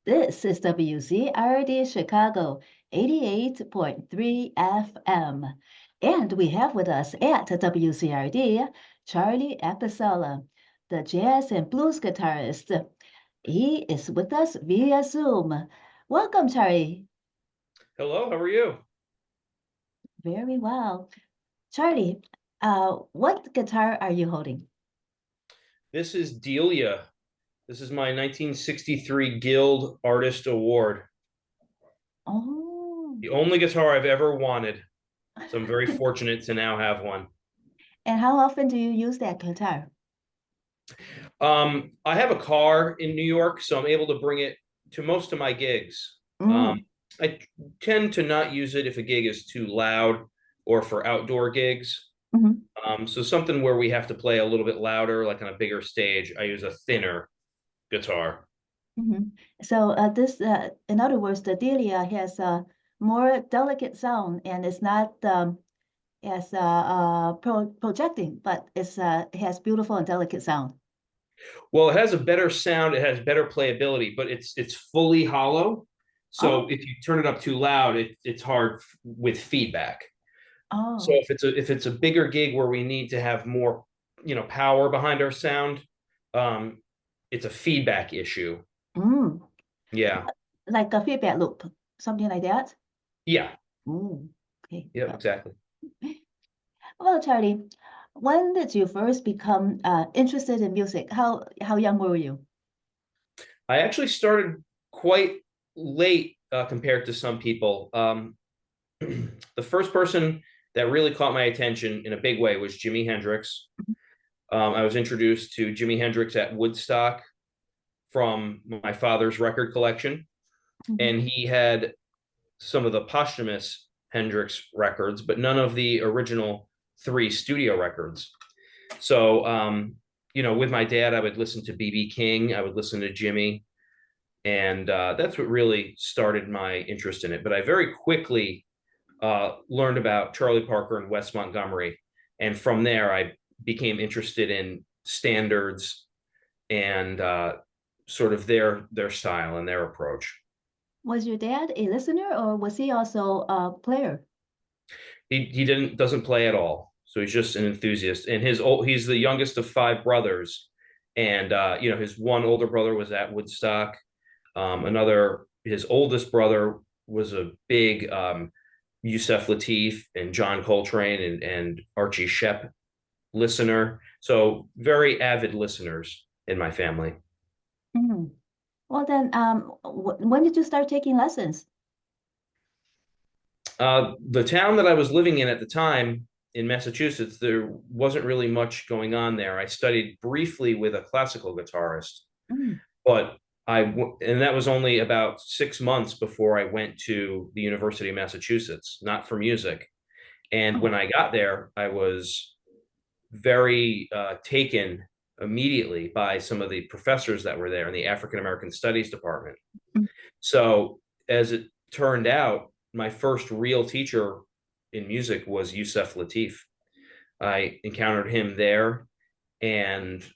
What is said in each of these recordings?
This is WZRD Chicago 88.3 FM. And we have with us at WZRD Charlie Apicella, the jazz and blues guitarist. He is with us via Zoom. Welcome, Charlie. Hello, how are you? Very well. Charlie, what guitar are you holding? This is Delia. This is my 1963 Guild Artist Award. Oh. The only guitar I've ever wanted. So I'm very fortunate to now have one. And how often do you use that guitar? I have a car in New York, so I'm able to bring it to most of my gigs. Mm. I tend to not use it if a gig is too loud or for outdoor gigs. Mhm. So something where we have to play a little bit louder, like on a bigger stage, I use a thinner guitar. Mhm. So in other words, the Delia has a more delicate sound and it's not as projecting, but it has beautiful and delicate sound. Well, it has a better sound, it has better playability, but it's fully hollow. So Oh, if you turn it up too loud, it's hard with feedback. So oh, if it's a bigger gig where we need to have more, power behind our sound, um, it's a feedback issue. mm. Yeah. Like a feedback loop, something like that. Yeah. Mm. Okay. Yeah, exactly. Well, Charlie, when did you first become interested in music? How young were you? I actually started quite late compared to some people. The first person that really caught my attention in a big way was Jimi Hendrix. I was introduced to Jimi Hendrix at Woodstock from my father's record collection, and Mhm. he had some of the posthumous Hendrix records, but none of the original three studio records. So, with my dad, I would listen to BB King, I would listen to Jimmy, and that's what really started my interest in it. But I very quickly learned about Charlie Parker and Wes Montgomery, and from there, I became interested in standards and sort of their style and their approach. Was your dad a listener or was he also a player? He doesn't play at all, so he's just an enthusiast. And he's the youngest of five brothers, and his one older brother was at Woodstock. His oldest brother was a big Yusef Lateef and John Coltrane and Archie Shepp listener. So very avid listeners in my family. Mm. Well, then, when did you start taking lessons? The town that I was living in at the time in Massachusetts, there wasn't really much going on there. I studied briefly with a classical guitarist, Mm. but and that was only about 6 months before I went to the University of Massachusetts, not for music. And Oh. when I got there, I was very taken immediately by some of the professors that were there in the African American Studies department. Mm. So as it turned out, my first real teacher in music was Yusef Lateef. I encountered him there, and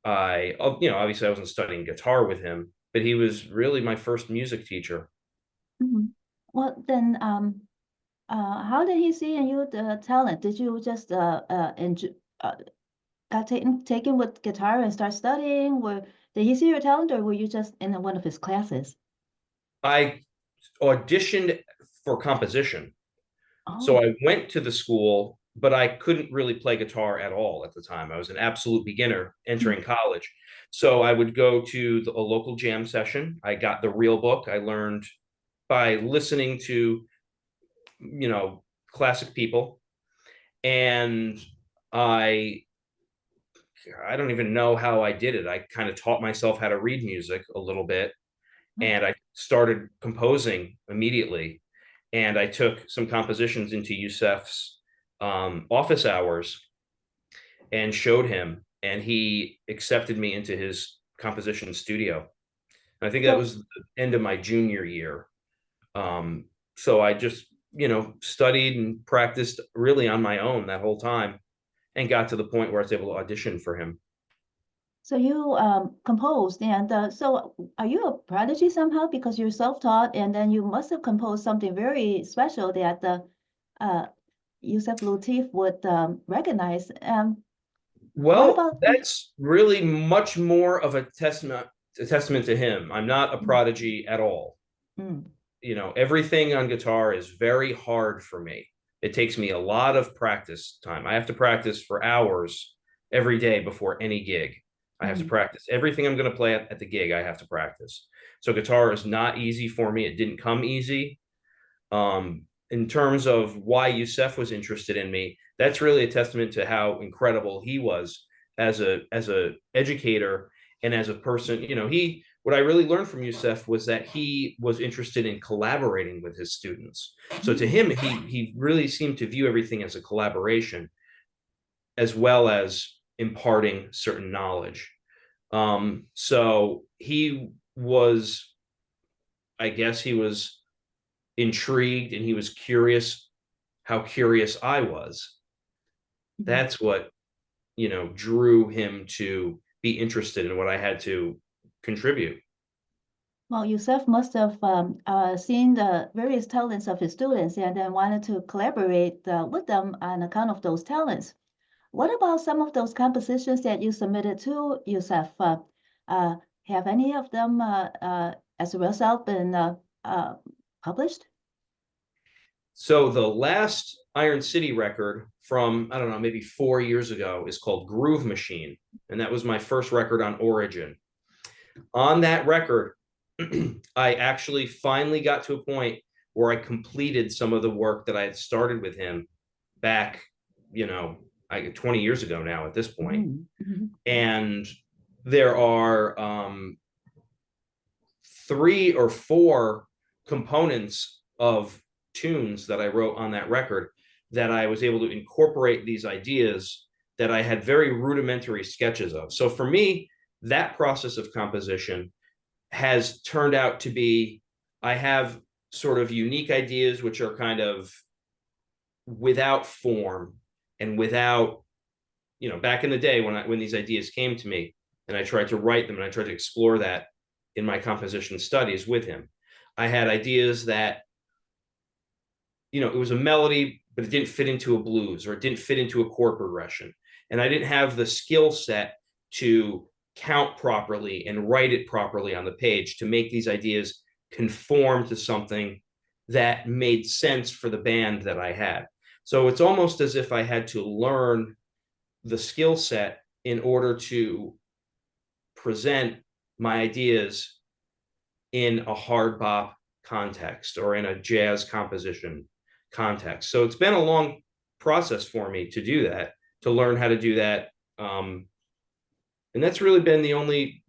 obviously I wasn't studying guitar with him, but he was really my first music teacher. Mhm. Well, then, how did he see in you the talent? Did you just enjoy, got taken with guitar and start studying? Or did he see your talent, or were you just in one of his classes? I auditioned for composition. So Oh. I went to the school, but I couldn't really play guitar at all at the time. I was an absolute beginner Mm. entering college. So I would go to a local jam session. I got the real book. I learned by listening to, classic people. And I I don't even know how I did it. I kind of taught myself how to read music a little bit, Oh. and I started composing immediately. And I took some compositions into Yusef's office hours and showed him, and he accepted me into his composition studio. And I think that So, was the end of my junior year. Um, so I just, studied and practiced really on my own that whole time and got to the point where I was able to audition for him. So you composed, and so are you a prodigy somehow because you're self-taught, and then you must have composed something very special that uh, Yusef Lateef would recognize. What Well, about? that's really much more of a testament to him. I'm not a Mm, prodigy at all. mm, Everything on guitar is very hard for me. It takes me a lot of practice time. I have to practice for hours every day before any gig. I have to mm, practice everything I'm going to play at the gig. I have to practice. So guitar is not easy for me. It didn't come easy. In terms of why Yusef was interested in me, that's really a testament to how incredible he was as a educator and as a person. He what I really learned from Yusef was that he was interested in collaborating with his students. So to mm. him, he really seemed to view everything as a collaboration as well as imparting certain knowledge. So I guess he was intrigued and he was curious how curious I was. Mhm. That's what, drew him to be interested in what I had to contribute. Well, Yusef must have seen the various talents of his students and then wanted to collaborate with them on account of those talents. What about some of those compositions that you submitted to Yusef? Uh, have any of them, as a result, been uh, published? So the last Iron City record from, I don't know, maybe 4 years ago is called Groove Machine. And that was my first record on Origin. On that record, I actually finally got to a point where I completed some of the work that I had started with him back, 20 years ago now at this point. Mm, mhm, And there are 3 or 4 components of tunes that I wrote on that record that I was able to incorporate these ideas that I had very rudimentary sketches of. So for me, that process of composition has turned out to be, I have sort of unique ideas which are kind of without form and without, back in the day when these ideas came to me and I tried to write them and I tried to explore that in my composition studies with him. I had ideas that, it was a melody, but it didn't fit into a blues or it didn't fit into a chord progression. And I didn't have the skill set to count properly and write it properly on the page to make these ideas conform to something that made sense for the band that I had. So it's almost as if I had to learn the skill set in order to present my ideas in a hard bop context or in a jazz composition context. So it's been a long process for me to do that, to learn how to do that. And that's really been the only,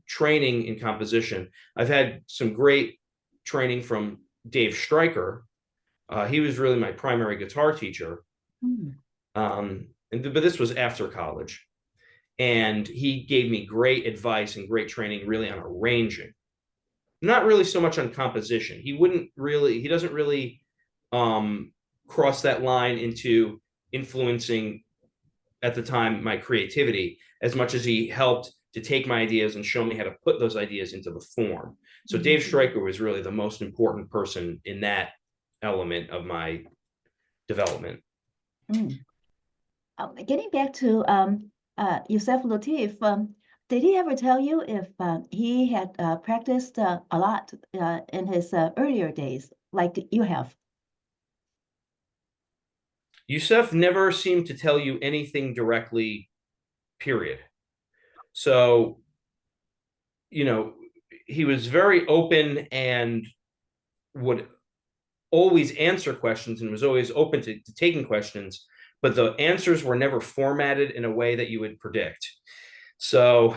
training in composition. I've had some great training from Dave Stryker. He was really my primary guitar teacher. mm, But this was after college. And he gave me great advice and great training really on arranging, not really so much on composition. He doesn't really um, cross that line into influencing at the time my creativity as much as he helped to take my ideas and show me how to put those ideas into the form. So mhm, Dave Stryker was really the most important person in that element of my development. mm. Getting back to Yusef Lateef, did he ever tell you if he had practiced a lot in his earlier days, like you have? Yusef never seemed to tell you anything directly, period. So, you know, he was very open and would always answer questions and was always open to taking questions, but the answers were never formatted in a way that you would predict. So,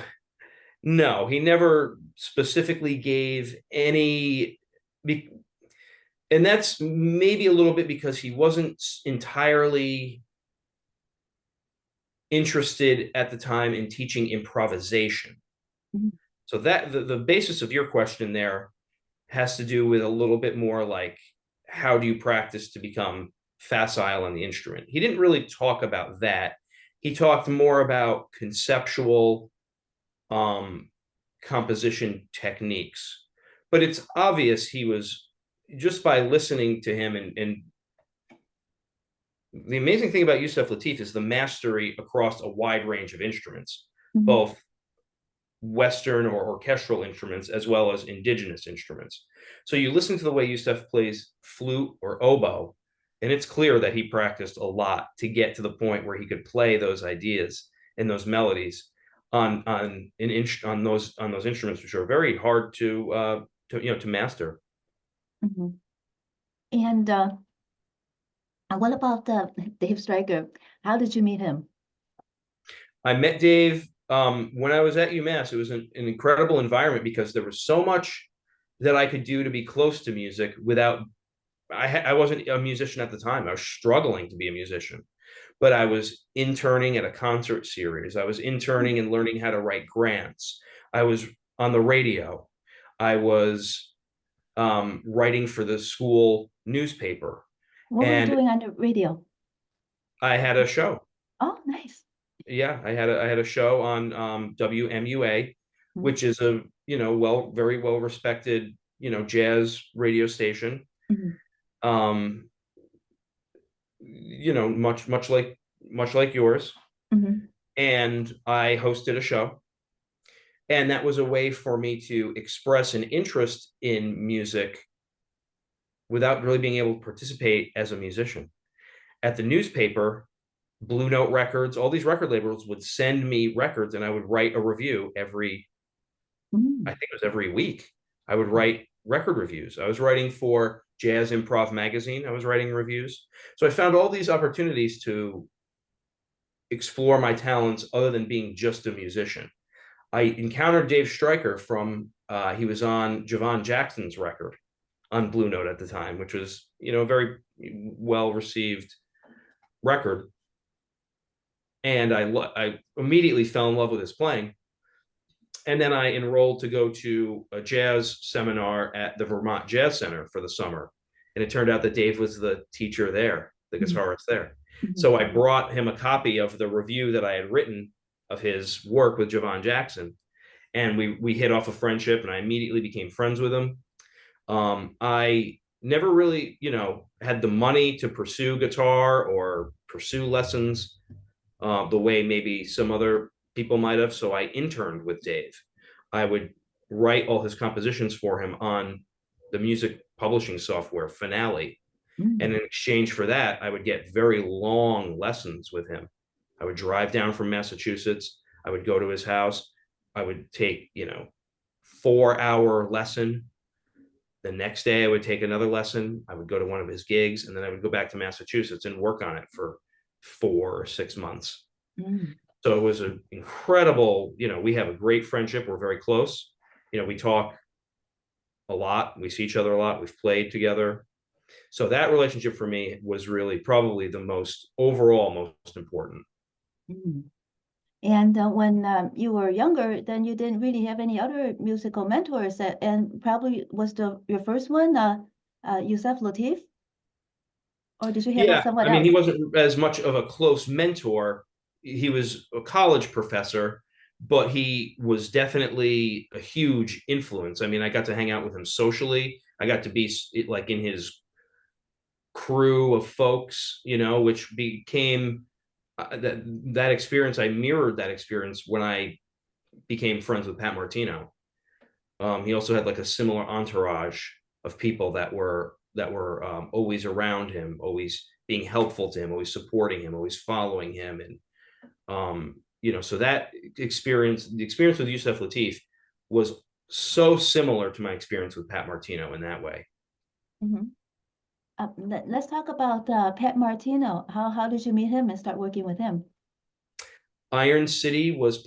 no, he never specifically gave any, and that's maybe a little bit because he wasn't entirely interested at the time in teaching improvisation. Mhm, So that the basis of your question there has to do with a little bit more like how do you practice to become facile on the instrument. He didn't really talk about that. He talked more about conceptual um, composition techniques. But it's obvious he was, just by listening to him, and the amazing thing about Yusef Lateef is the mastery across a wide range of instruments, Mhm. both Western or orchestral instruments as well as indigenous instruments. So you listen to the way Yusef plays flute or oboe, and it's clear that he practiced a lot to get to the point where he could play those ideas and those melodies on those instruments, which are very hard to master. Mhm. And what about Dave Stryker? How did you meet him? I met Dave when I was at UMass. It was an incredible environment because there was so much that I could do to be close to music without. I wasn't a musician at the time. I was struggling to be a musician, but I was interning at a concert series. I was interning and learning how to write grants. I was on the radio. I was writing for the school newspaper, What were you and doing on the radio? I had a show. Oh, nice. Yeah, I had a show on WMUA, Mhm. which is a very well respected jazz radio station. Mhm. Um, much like yours, Mhm. and I hosted a show, and that was a way for me to express an interest in music without really being able to participate as a musician. At the newspaper, Blue Note Records, all these record labels would send me records, and I would write a review I Mhm. think it was every week. I would write record reviews. I was writing for Jazz Improv Magazine. I was writing reviews. So I found all these opportunities to explore my talents other than being just a musician. I encountered Dave Stryker he was on Javon Jackson's record on Blue Note at the time, which was, a very well received record. And I immediately fell in love with his playing. And then I enrolled to go to a jazz seminar at the Vermont Jazz Center for the summer. And it turned out that Dave was the teacher there, the Mhm. guitarist there. Mhm. So I brought him a copy of the review that I had written of his work with Javon Jackson. And we hit off a friendship, and I immediately became friends with him. I never really, had the money to pursue guitar or pursue lessons the way maybe some other people might have. So I interned with Dave. I would write all his compositions for him on the music publishing software Finale. And Mhm. in exchange for that, I would get very long lessons with him. I would drive down from Massachusetts. I would go to his house. I would take, 4 hour lesson. The next day, I would take another lesson. I would go to one of his gigs, and then I would go back to Massachusetts and work on it for 4 or 6 months. Mhm. So it was an incredible, we have a great friendship. We're very close. We talk a lot. We see each other a lot. We've played together. So that relationship for me was really probably the most important. Mhm. And when you were younger, then you didn't really have any other musical mentors, and probably was your first one, Yusef Lateef, or did you have Yeah. someone I mean, he else? wasn't as much of a close mentor. He was a college professor, but he was definitely a huge influence. I mean, I got to hang out with him socially. I got to be like in his crew of folks, which became that experience. I mirrored that experience when I became friends with Pat Martino. He also had like a similar entourage of people that were always around him, always being helpful to him, always supporting him, always following him, and so that the experience with Yusef Lateef, was so similar to my experience with Pat Martino in that way. Mhm. Let's talk about Pat Martino. How did you meet him and start working with him? Iron City was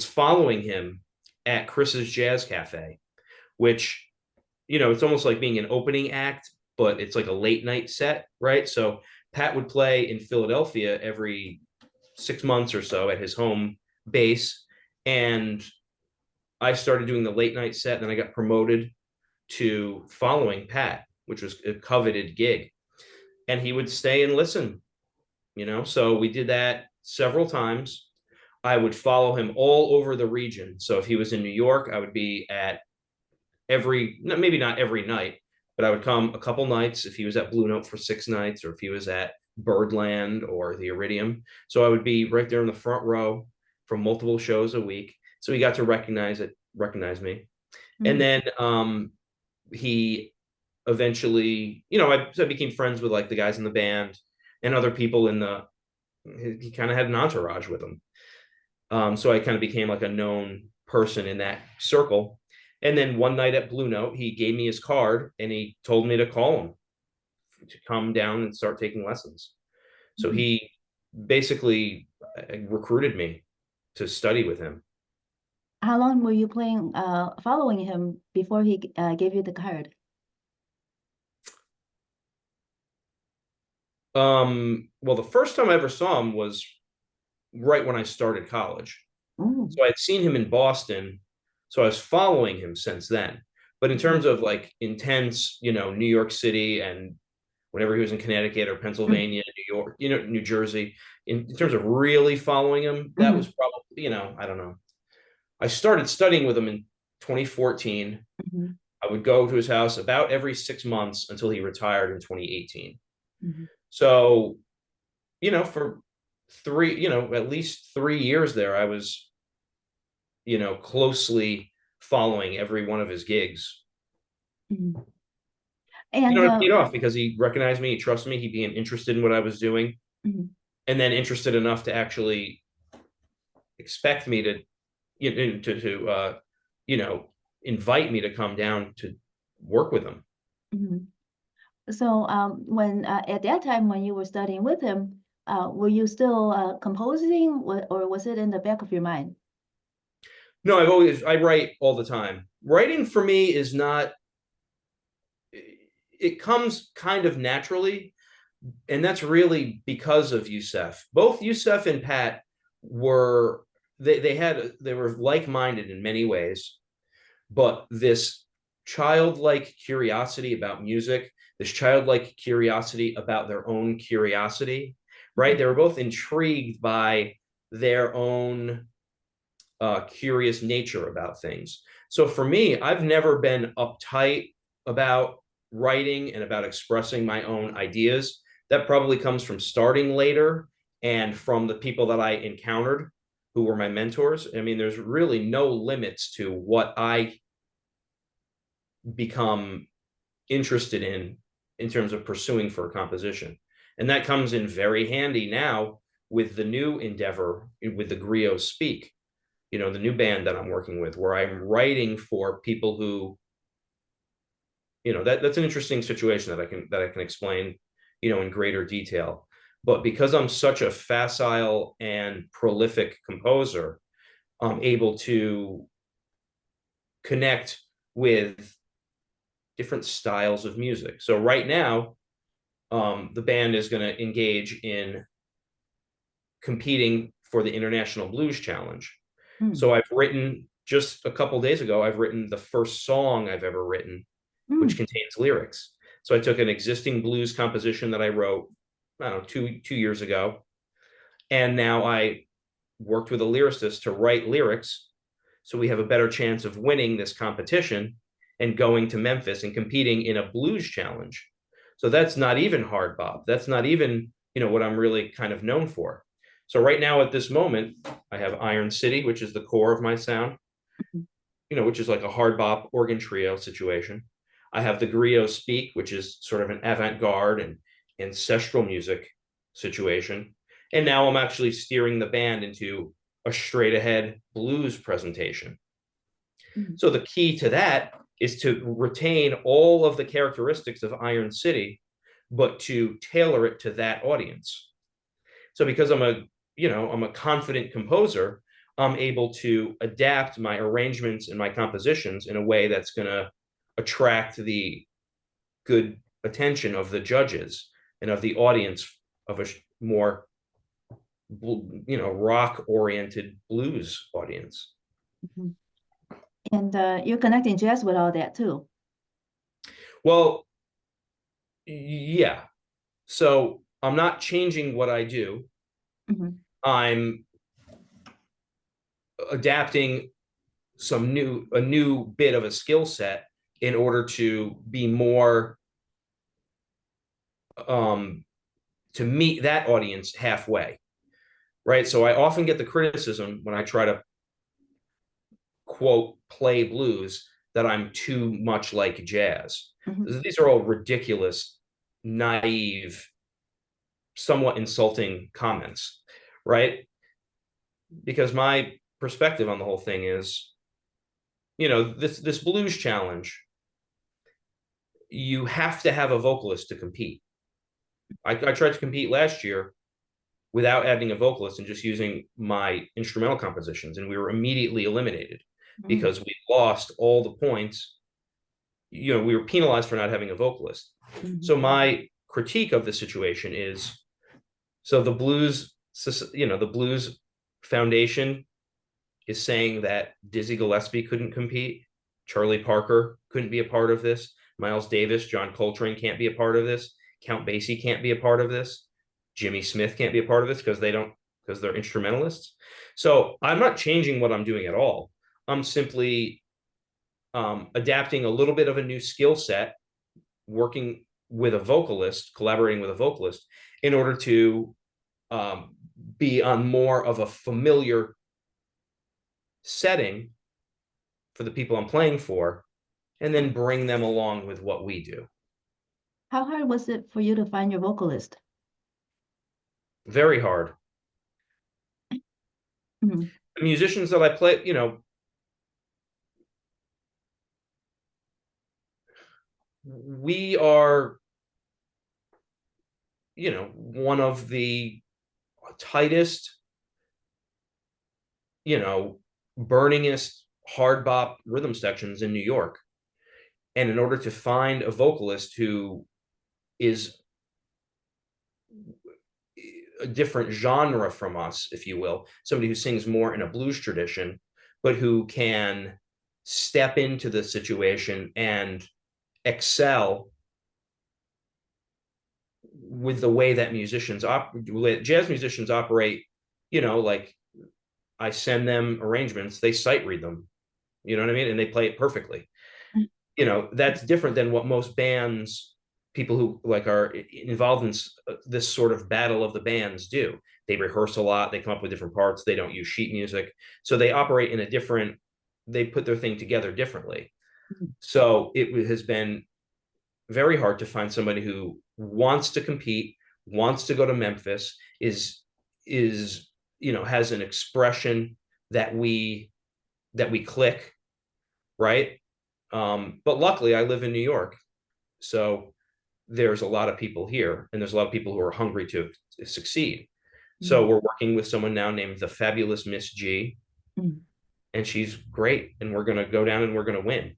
following him at Chris's Jazz Cafe, which it's almost like being an opening act, but it's like a late night set, right? So Pat would play in Philadelphia every 6 months or so at his home base, and I started doing the late night set, and then I got promoted to following Pat, which was a coveted gig, and he would stay and listen. So we did that several times. I would follow him all over the region. So if he was in New York, I would be at maybe not every night, but I would come a couple nights if he was at Blue Note for 6 nights, or if he was at Birdland or the Iridium. So I would be right there in the front row for multiple shows a week. So he got to recognize me. And then he eventually, I became friends with like the guys in the band and other people he kind of had an entourage with him. So I kind of became like a known person in that circle. And then one night at Blue Note, he gave me his card and he told me to call him to come down and start taking lessons. So he basically recruited me to study with him. How long were you following him before he gave you the card? Well, the first time I ever saw him was right when I started college. Ooh. So I'd seen him in Boston. So I was following him since then. But in terms of like intense, New York City, and whenever he was in Connecticut or Pennsylvania, New York, New Jersey, in terms of really following him, that was probably, I don't know. I started studying with him in 2014. I would go to his house about every 6 months until he retired in 2018. So, for at least 3 years there, I was, closely following every one of his gigs. And It paid off because he recognized me, he trusted me, he being interested in what I was doing, and then interested enough to actually expect me to, invite me to come down to work with him. So when at that time when you were studying with him, were you still composing, or was it in the back of your mind? No, I write all the time. Writing for me is not, it comes kind of naturally. And that's really because of Yusef. Both Yusef and Pat they were like-minded in many ways, but this childlike curiosity about music, this childlike curiosity about their own curiosity, right? They were both intrigued by their own curious nature about things. So for me, I've never been uptight about writing and about expressing my own ideas. That probably comes from starting later and from the people that I encountered who were my mentors. I mean, there's really no limits to what I become interested in terms of pursuing for a composition. And that comes in very handy now with the new endeavor with the Griot Speak, the new band that I'm working with, where I'm writing for people who, that's an interesting situation that I can explain, in greater detail. But because I'm such a facile and prolific composer, I'm able to connect with different styles of music. So right now, the band is going to engage in competing for the International Blues Challenge. So I've written, just a couple days ago, I've written the first song I've ever written, which contains lyrics. So I took an existing blues composition that I wrote, I don't know, 2 years ago, and now I worked with a lyricist to write lyrics, so we have a better chance of winning this competition and going to Memphis and competing in a blues challenge. So that's not even hard bop. That's not even, what I'm really kind of known for. So right now at this moment, I have Iron City, which is the core of my sound, which is like a hard bop organ trio situation. I have the Griot Speak, which is sort of an avant-garde and ancestral music situation. And now I'm actually steering the band into a straight ahead blues presentation. So the key to that is to retain all of the characteristics of Iron City, but to tailor it to that audience. So because I'm a confident composer, I'm able to adapt my arrangements and my compositions in a way that's going to attract the good attention of the judges and of the audience of a more, rock oriented blues audience. And you're connecting jazz with all that too. Well, yeah. So I'm not changing what I do. I'm adapting a new bit of a skill set in order to be more to meet that audience halfway, right? So I often get the criticism when I try to quote play blues that I'm too much like jazz. Mhm. These are all ridiculous, naive, somewhat insulting comments, right? Because my perspective on the whole thing is, this blues challenge, you have to have a vocalist to compete. I tried to compete last year without adding a vocalist and just using my instrumental compositions, and we were immediately eliminated Mhm. because we lost all the points. We were penalized for not having a vocalist. Mhm. So my critique of the situation is, so the blues foundation is saying that Dizzy Gillespie couldn't compete, Charlie Parker couldn't be a part of this, Miles Davis, John Coltrane can't be a part of this, Count Basie can't be a part of this, Jimmy Smith can't be a part of this because they're instrumentalists. So I'm not changing what I'm doing at all. I'm simply adapting a little bit of a new skill set, working with a vocalist, collaborating with a vocalist, in order to be on more of a familiar setting for the people I'm playing for, and then bring them along with what we do. How hard was it for you to find your vocalist? Very hard. Mhm. The musicians that I play, we are, one of the tightest, burningest hard bop rhythm sections in New York. And in order to find a vocalist who is a different genre from us, if you will, somebody who sings more in a blues tradition, but who can step into the situation and excel with the way that jazz musicians operate, like I send them arrangements, they sight read them, you know what I mean? And they play it perfectly. That's different than what most bands, people who like are involved in this sort of battle of the bands do. They rehearse a lot, they come up with different parts, they don't use sheet music. So they operate in they put their thing together differently. Mhm. So it has been very hard to find somebody who wants to compete, wants to go to Memphis, is has an expression that we click, right? But luckily I live in New York, so there's a lot of people here, and there's a lot of people who are hungry to succeed. So Mhm. we're working with someone now named the Fabulous Miss G, Mhm. and she's great, and we're going to go down and we're going to win,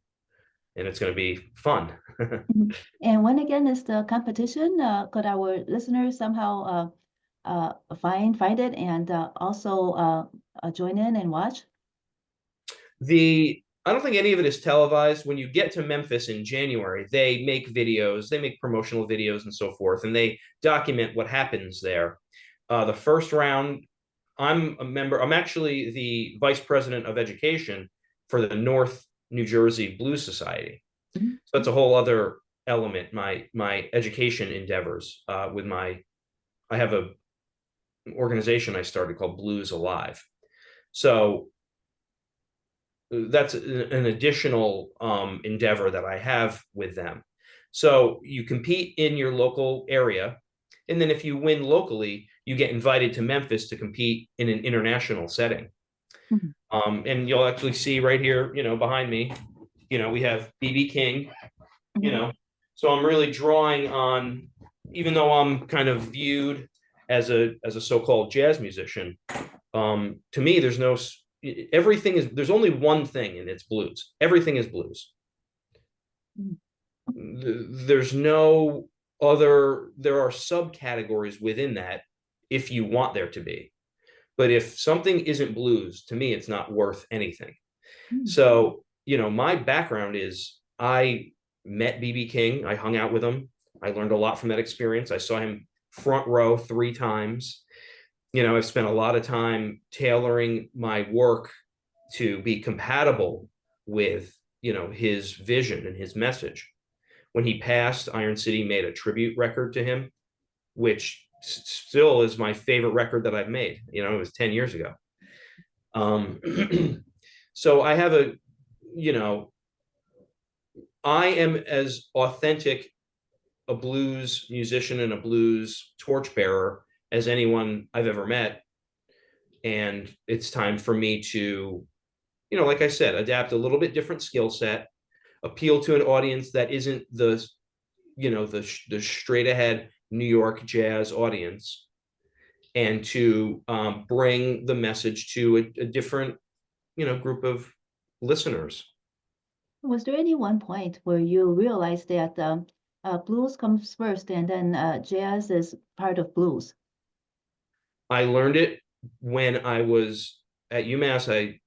and it's going to be fun. Mhm. And when again is the competition? Could our listeners somehow find it and also join in and watch? I don't think any of it is televised. When you get to Memphis in January, they make videos, they make promotional videos and so forth, and they document what happens there. The first round, I'm actually the vice president of education for the North New Jersey Blues Society. Mhm. So that's a whole other element, my education endeavors I have a organization I started called Blues Alive. So that's an additional endeavor that I have with them. So you compete in your local area, and then if you win locally, you get invited to Memphis to compete in an international setting. Mhm. And you'll actually see right here, behind me, we have BB King, you Mhm. know. So I'm really drawing on, even though I'm kind of viewed as a so-called jazz musician, to me, there's only one thing, and it's blues. Everything is blues. Mhm. There's no there are subcategories within that if you want there to be. But if something isn't blues, to me, it's not worth anything. Mhm. So, my background is I met BB King. I hung out with him. I learned a lot from that experience. I saw him front row 3 times. I've spent a lot of time tailoring my work to be compatible with, his vision and his message. When he passed, Iron City made a tribute record to him, which still is my favorite record that I've made. It was 10 years ago. So I have I am as authentic a blues musician and a blues torchbearer as anyone I've ever met. And it's time for me to, like I said, adapt a little bit different skill set, appeal to an audience that isn't the straight ahead New York jazz audience, and to bring the message to a different, group of listeners. Was there any one point where you realized that blues comes first and then jazz is part of blues? I learned it when I was at UMass. I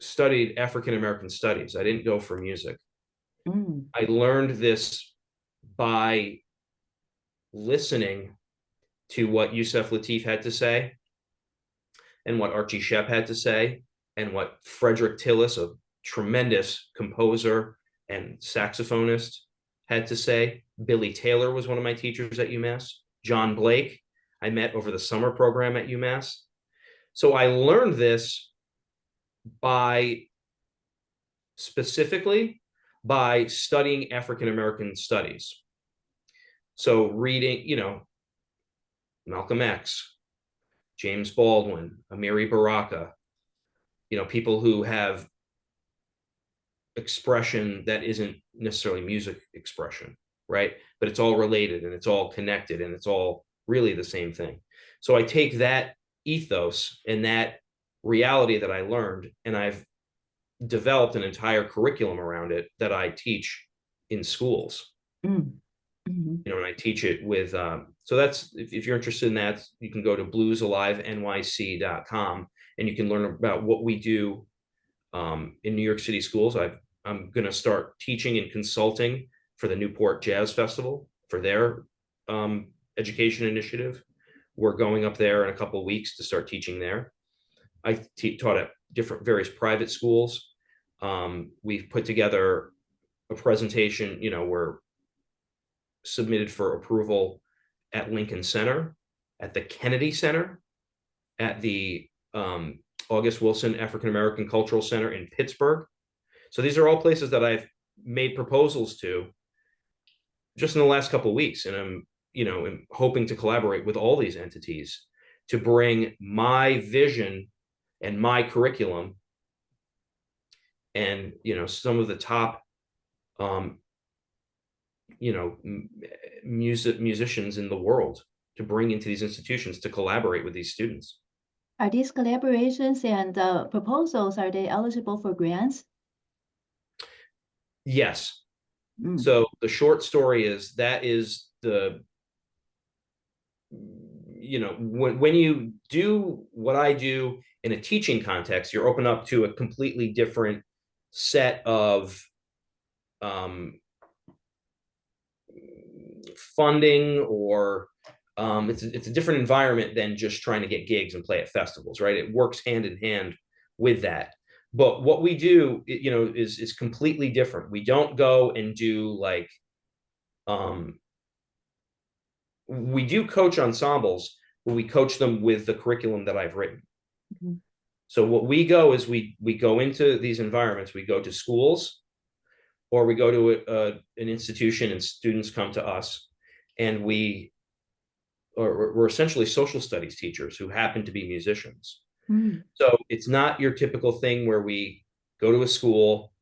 studied African American studies. I didn't go for music. I learned this by listening to what Yusef Lateef had to say, and what Archie Shepp had to say, and what Frederick Tillis, a tremendous composer and saxophonist, had to say. Billy Taylor was one of my teachers at UMass. John Blake, I met over the summer program at UMass. So I learned this specifically by studying African American studies. So reading, Malcolm X, James Baldwin, Amiri Baraka, people who have expression that isn't necessarily music expression, right? But it's all related and it's all connected and it's all really the same thing. So I take that ethos and that reality that I learned, and I've developed an entire curriculum around it that I teach in schools. And I teach it with, so that's, if you're interested in that, you can go to bluesalivenyc.com and you can learn about what we do in New York City schools. I'm going to start teaching and consulting for the Newport Jazz Festival for their education initiative. We're going up there in a couple of weeks to start teaching there. I taught at various private schools. We've put together a presentation, we're submitted for approval at Lincoln Center, at the Kennedy Center, at the August Wilson African American Cultural Center in Pittsburgh. So these are all places that I've made proposals to just in the last couple of weeks. And I'm hoping to collaborate with all these entities to bring my vision and my curriculum and, some of the top, musicians in the world to bring into these institutions to collaborate with these students. Are these collaborations and proposals, are they eligible for grants? Yes. So the short story is that is when you do what I do in a teaching context, you're open up to a completely different set of funding, or it's a different environment than just trying to get gigs and play at festivals, right? It works hand in hand with that. But what we do, is completely different. We don't go and do like, we do coach ensembles, but we coach them with the curriculum that I've written. So what we go is we go into these environments, we go to schools, or we go to an institution and students come to us, and we're essentially social studies teachers who happen to be musicians. So it's not your typical thing where we go to a school,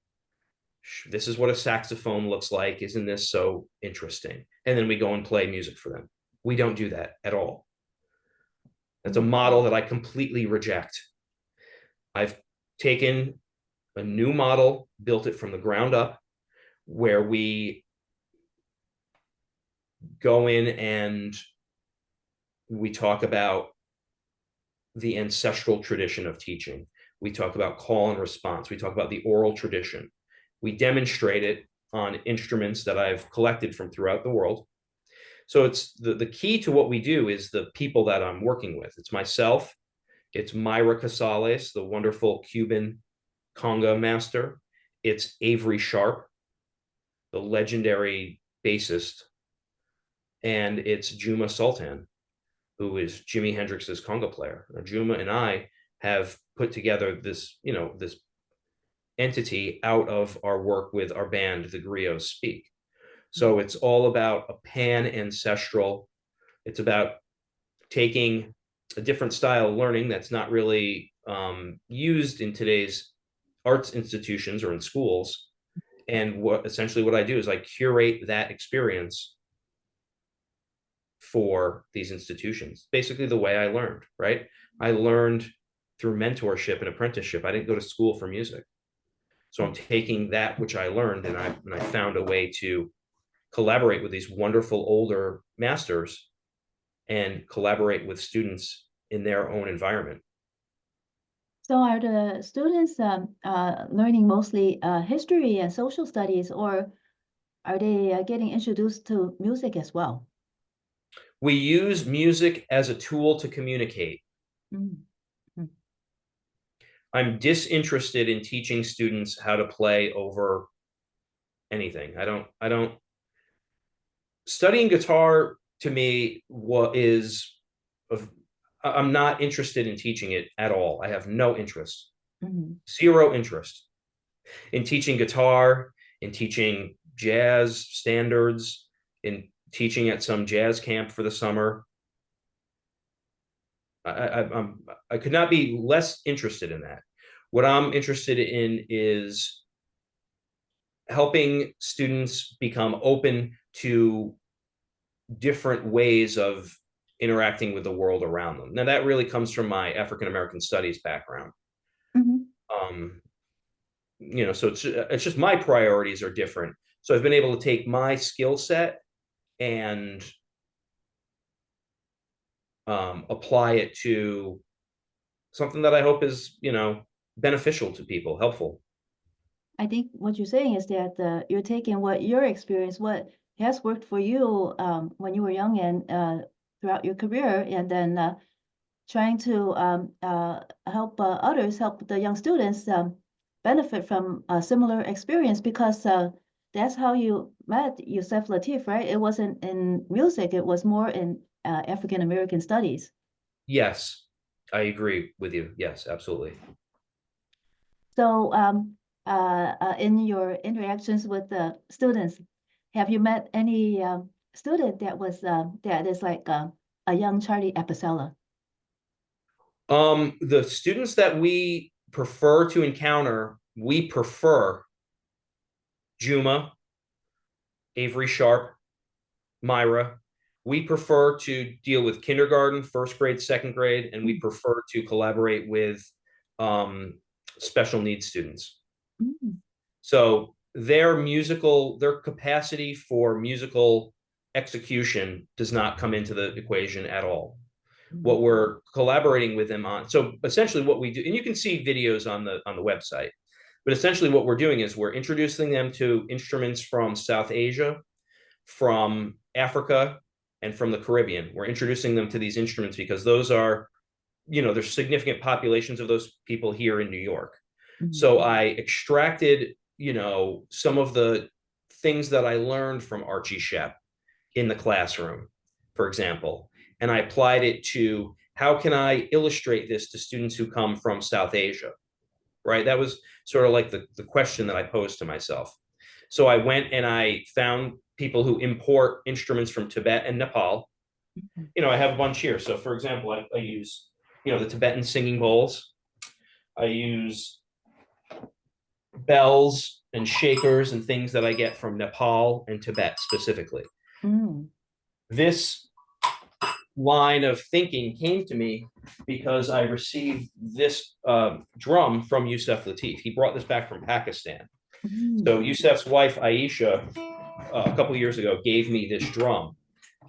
this is what a saxophone looks like, isn't this so interesting? And then we go and play music for them. We don't do that at all. That's a model that I completely reject. I've taken a new model, built it from the ground up, where we go in and we talk about the ancestral tradition of teaching. We talk about call and response. We talk about the oral tradition. We demonstrate it on instruments that I've collected from throughout the world. So it's the key to what we do is the people that I'm working with. It's myself. It's Myra Casales, the wonderful Cuban conga master. It's Avery Sharp, the legendary bassist, and it's Juma Sultan, who is Jimi Hendrix's conga player. Now, Juma and I have put together this, this entity out of our work with our band, The Griots Speak. So it's all about a pan-ancestral, it's about taking a different style of learning that's not really used in today's arts institutions or in schools. And essentially what I do is I curate that experience for these institutions, basically the way I learned, right? I learned through mentorship and apprenticeship. I didn't go to school for music. So I'm taking that which I learned, and I found a way to collaborate with these wonderful older masters and collaborate with students in their own environment. So are the students learning mostly history and social studies, or are they getting introduced to music as well? We use music as a tool to communicate. Mm-hmm. I'm disinterested in teaching students how to play over anything. I don't studying guitar to me I'm not interested in teaching it at all. I have no interest, zero interest in teaching guitar, in teaching jazz standards, in teaching at some jazz camp for the summer. I could not be less interested in that. What I'm interested in is helping students become open to different ways of interacting with the world around them. Now that really comes from my African American studies background. So it's just my priorities are different. So I've been able to take my skill set and apply it to something that I hope is, beneficial to people, helpful. I think what you're saying is that you're taking what your experience, what has worked for you when you were young and throughout your career, and then trying to help others, help the young students benefit from a similar experience, because that's how you met Yusef Lateef, right? It wasn't in music, it was more in African American studies. Yes, I agree with you. Yes, absolutely. So in your interactions with the students, have you met any student that is like a young Charlie Apicella? The students that we prefer to encounter, we prefer Juma, Avery Sharp, Myra. We prefer to deal with kindergarten, first grade, second grade, and we prefer to collaborate with special needs students. So their capacity for musical execution does not come into the equation at all. What we're collaborating with them on. So essentially what we do, and you can see videos on the website, but essentially what we're doing is we're introducing them to instruments from South Asia, from Africa, and from the Caribbean. We're introducing them to these instruments because those are, there's significant populations of those people here in New York. So I extracted, some of the things that I learned from Archie Shepp in the classroom, for example, and I applied it to how can I illustrate this to students who come from South Asia, right? That was sort of like the question that I posed to myself. So I went and I found people who import instruments from Tibet and Nepal. I have a bunch here. So for example, I use, the Tibetan singing bowls. I use bells and shakers and things that I get from Nepal and Tibet specifically. This line of thinking came to me because I received this drum from Yusef Lateef. He brought this back from Pakistan. So Yusef's wife, Aisha, a couple of years ago, gave me this drum.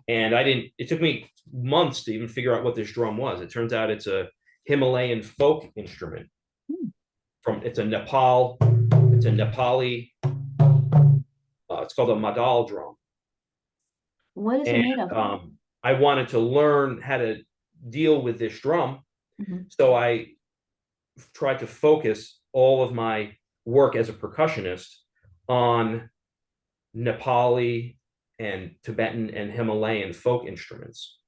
And it took me months to even figure out what this drum was. It turns out it's a Himalayan folk instrument. It's a Nepali, it's called a madal drum. What is it made of? I wanted to learn how to deal with this drum. So I tried to focus all of my work as a percussionist on Nepali and Tibetan and Himalayan folk instruments.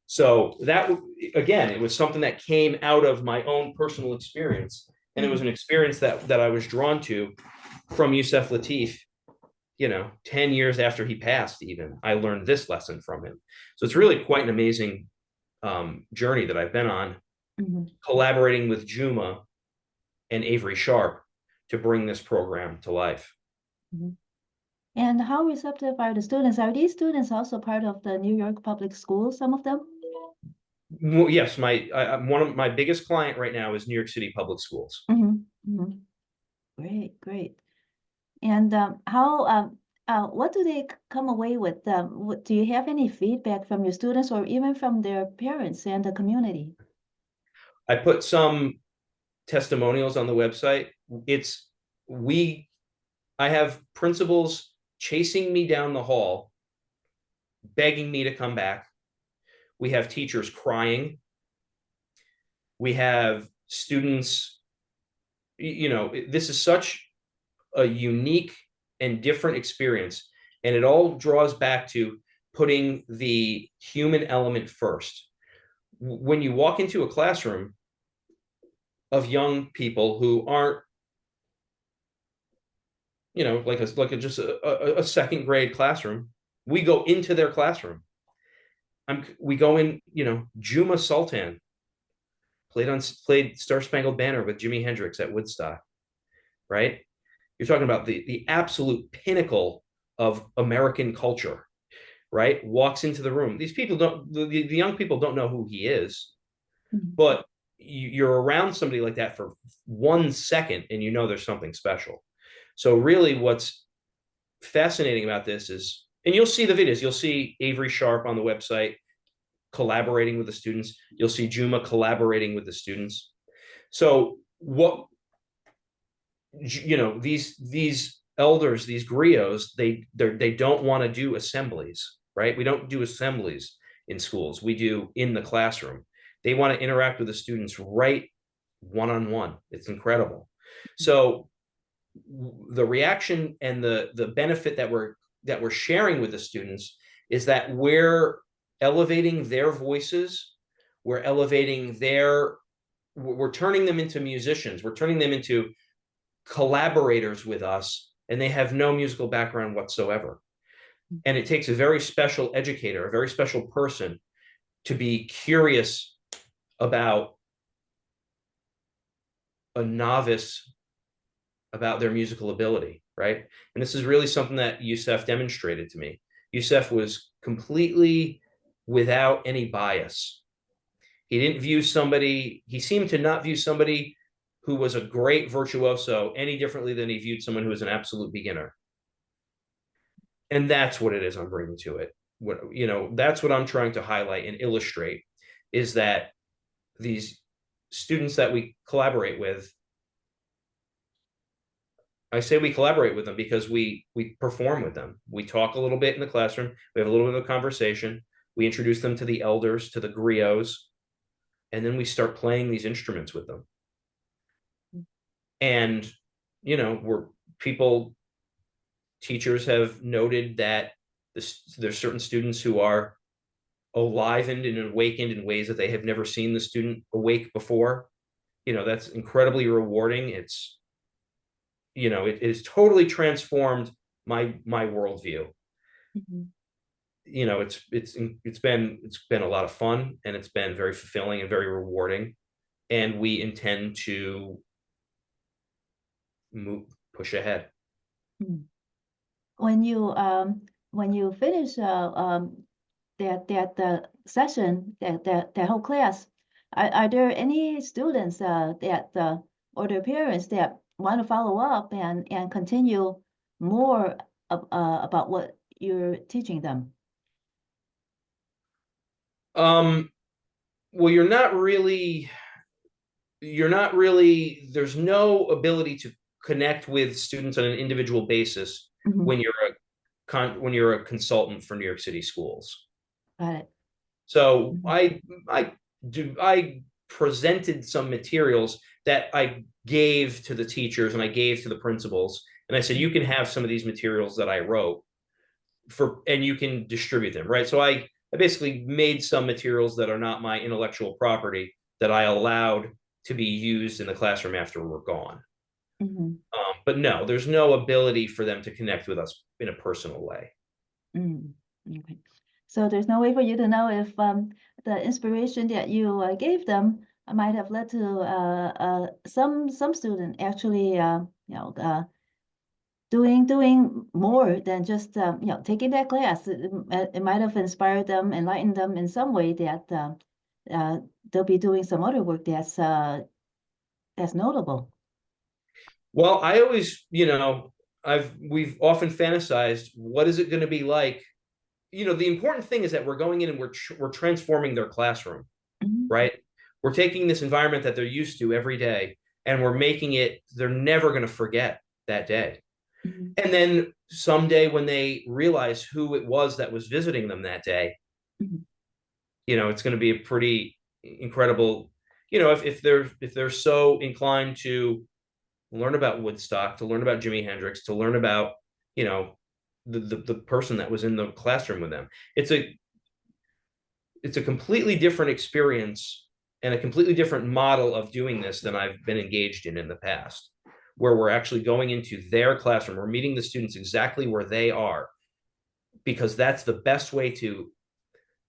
So that, again, it was something that came out of my own personal experience. And it was an experience that I was drawn to from Yusef Lateef, 10 years after he passed, even. I learned this lesson from him. So it's really quite an amazing journey that I've been on, collaborating with Juma and Avery Sharp to bring this program to life. And how receptive are the students? Are these students also part of the New York public schools, some of them? Well, yes, one of my biggest client right now is New York City Public Schools. Great, great. And what do they come away with? Do you have any feedback from your students or even from their parents and the community? I put some testimonials on the website. I have principals chasing me down the hall, begging me to come back. We have teachers crying. We have students, this is such a unique and different experience. And it all draws back to putting the human element first. When you walk into a classroom of young people who aren't, just a second grade classroom, we go into their classroom. We go in, Juma Sultan played Star Spangled Banner with Jimi Hendrix at Woodstock, right? You're talking about the absolute pinnacle of American culture, right? Walks into the room. These people the young people don't know who he is, but you're around somebody like that for 1 second and there's something special. So really what's fascinating about this is, and you'll see the videos, you'll see Avery Sharp on the website collaborating with the students. You'll see Juma collaborating with the students. So what, these elders, these griots, they don't want to do assemblies, right? We don't do assemblies in schools. We do in the classroom. They want to interact with the students right one-on-one. It's incredible. So the reaction and the benefit that we're sharing with the students is that we're elevating their voices, we're turning them into musicians, we're turning them into collaborators with us, and they have no musical background whatsoever. And it takes a very special educator, a very special person, to be curious about a novice, about their musical ability, right? And this is really something that Yusef demonstrated to me. Yusef was completely without any bias. He seemed to not view somebody who was a great virtuoso any differently than he viewed someone who was an absolute beginner. And that's what it is I'm bringing to it. That's what I'm trying to highlight and illustrate, is that these students that we collaborate with, I say we collaborate with them because we perform with them. We talk a little bit in the classroom. We have a little bit of a conversation. We introduce them to the elders, to the griots, and then we start playing these instruments with them. And, teachers have noted that there's certain students who are alivened and awakened in ways that they have never seen the student awake before. That's incredibly rewarding. It has totally transformed my worldview. It's been a lot of fun, and it's been very fulfilling and very rewarding. And we intend to push ahead. When you finish that session, that whole class, are there any students that or their parents that want to follow up and continue more about what you're teaching them? Well, you're not really, there's no ability to connect with students on an individual basis when you're a consultant for New York City schools. Got it. So I presented some materials that I gave to the teachers and I gave to the principals. And I said, you can have some of these materials that I wrote and you can distribute them, right? So I basically made some materials that are not my intellectual property that I allowed to be used in the classroom after we're gone. Mhm. But no, there's no ability for them to connect with us in a personal way. Mm. Okay. So there's no way for you to know if the inspiration that you gave them might have led to some student actually doing more than just taking that class. It might have inspired them, enlightened them in some way that they'll be doing some other work that's notable. Well, I always, we've often fantasized, what is it going to be like? The important thing is that we're going in and we're transforming their classroom, Mhm. right? We're taking this environment that they're used to every day and we're making it, they're never going to forget that day. Mhm. And then someday when they realize who it was that was visiting them that day, Mhm. it's going to be a pretty incredible, if they're so inclined to learn about Woodstock, to learn about Jimi Hendrix, to learn about, the person that was in the classroom with them. It's a completely different experience and a completely different model of doing this than I've been engaged in the past, where we're actually going into their classroom. We're meeting the students exactly where they are, because that's the best way to